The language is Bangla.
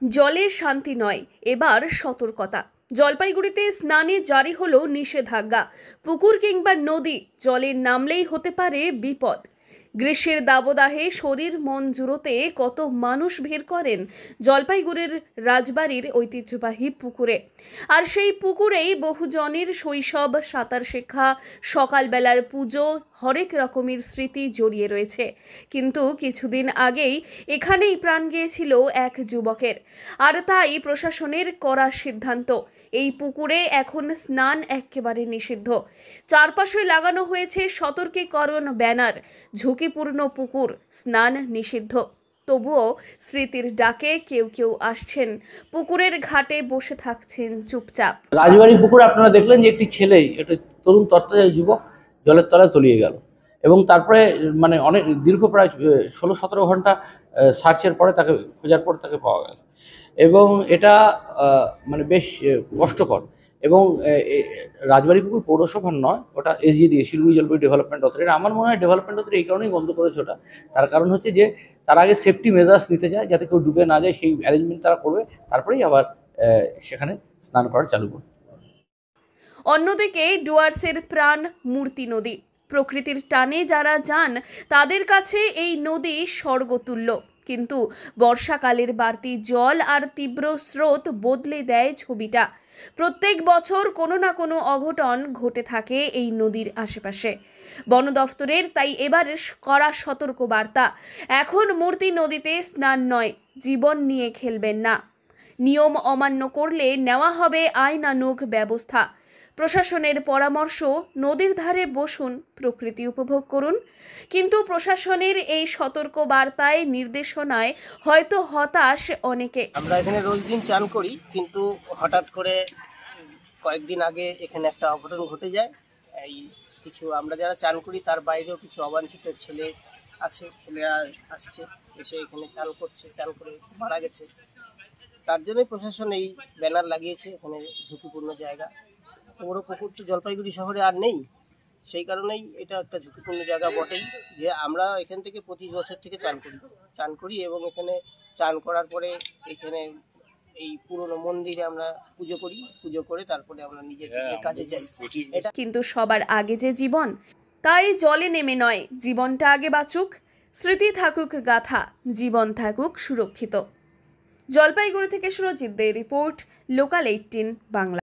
জলের শান্তি নয়, এবার সতর্কতা। জলপাইগুড়িতে স্নানে জারি হলো নিষেধাজ্ঞা। পুকুর কিংবা নদী জলে নামলেই হতে পারে বিপদ। গ্রীষ্মের দাবদাহে শরীর মন জুড়োতে কত মানুষ ভিড় করেন জলপাইগুড়ির রাজবাড়ির ঐতিহ্যবাহী পুকুরে। আর সেই পুকুরেই বহুজনের শৈশব, সাঁতার শেখা, সকালবেলার পুজো, হরেক রকমের স্মৃতি জড়িয়ে রয়েছে। কিন্তু কিছুদিন আগেই এখানেই প্রাণ গিয়েছিল এক যুবকের। আর তাই প্রশাসনের কড়া সিদ্ধান্ত, এই পুকুরে এখন স্নান একেবারে নিষিদ্ধ। চারপাশে লাগানো হয়েছে সতর্কীকরণ ব্যানার, ঝুঁকিপূর্ণ পুকুর, স্নান নিষিদ্ধ। তবুও স্মৃতির ডাকে কেউ কেউ আসছেন, পুকুরের ঘাটে বসে থাকছেন চুপচাপ। রাজবাড়ি পুকুরে আপনারা দেখলেন যে একটি ছেলে, একটা তরুণ তরতাজা যুবক জলের তলায় তলিয়ে গেল এবং তারপরে মানে অনেক দীর্ঘ প্রায় 16-17 ঘন্টা সার্চের পরে তাকে খোঁজার পর তাকে পাওয়া গেল এবং এটা মানে বেশ কষ্টকর। এবং রাজবাড়ি পুকুর পৌরসভার নয়, ওটা SGD, Siliguri Jalpaiguri development authority. আমার মনে হয় ডেভেলপমেন্ট অথরিটি এই কারণেই বন্ধ করেছে ওটা। তার কারণ হচ্ছে যে তারা আগে সেফটি মেজার্স নিতে চায়, যাতে কেউ ডুবে না যায়, সেই অ্যারেঞ্জমেন্ট তারা করবে, তারপরেই আবার সেখানে স্নান করা চালু করবে। অন্যদিকে ডুয়ার্সের প্রাণ মূর্তি নদী, প্রকৃতির টানে যারা যান তাদের কাছে এই নদী স্বর্গতুল্য। কিন্তু বর্ষাকালের বাড়তি জল আর তীব্র স্রোত বদলে দেয় ছবিটা। প্রত্যেক বছর কোনো না কোনো অঘটন ঘটে থাকে এই নদীর আশেপাশে। বন দফতরের তাই এবার কড়া সতর্ক বার্তা, এখন মূর্তি নদীতে স্নান নয়, জীবন নিয়ে খেলবেন না। নিয়ম অমান্য করলে নেওয়া হবে আইনানুগ ব্যবস্থা। প্রশাসনের পরামর্শ, নদীর ধারে বসুন, প্রকৃতি উপভোগ করুন। কিন্তু প্রশাসনের এই সতর্ক বার্তায়, নির্দেশনায় হয়তো হতাশ অনেকে। আমরা এখানে রোজ দিন চান করি, কিন্তু হঠাৎ করে কয়েকদিন আগে এখানে একটা অঘটন ঘটে যায়। এই কিছু আমরা যারা চান করি তার বাইরেও কিছু অবাঞ্ছিত ছেলে আছে, ছেলেরা আসছে, এসে এখানে চান করছে, চান করে মারা গেছে। তার জন্যই প্রশাসন এই ব্যানার লাগিয়েছে, এখানে ঝুঁকিপূর্ণ জায়গা। বড় পুকুর তো জলপাইগুড়ি শহরে আর নেই, সেই কারণেই এটা একটা ঝুঁকিপূর্ণ জায়গা বটেই। যে আমরা এখান থেকে 25 বছর থেকে চান করি এবং এখানে চান করার পরে এখানে এই পুরনো মন্দিরে আমরা পুজো করে তারপরে আমরা নিজের কাজে যাই। এটা কিন্তু সবার আগে যে জীবন, তাই জলে নেমে নয়, জীবনটা আগে বাঁচুক। স্মৃতি থাকুক গাথা, জীবন থাকুক সুরক্ষিত। জলপাইগুড়ি থেকে সুরজিৎ দে রিপোর্ট, লোকাল 18 বাংলা।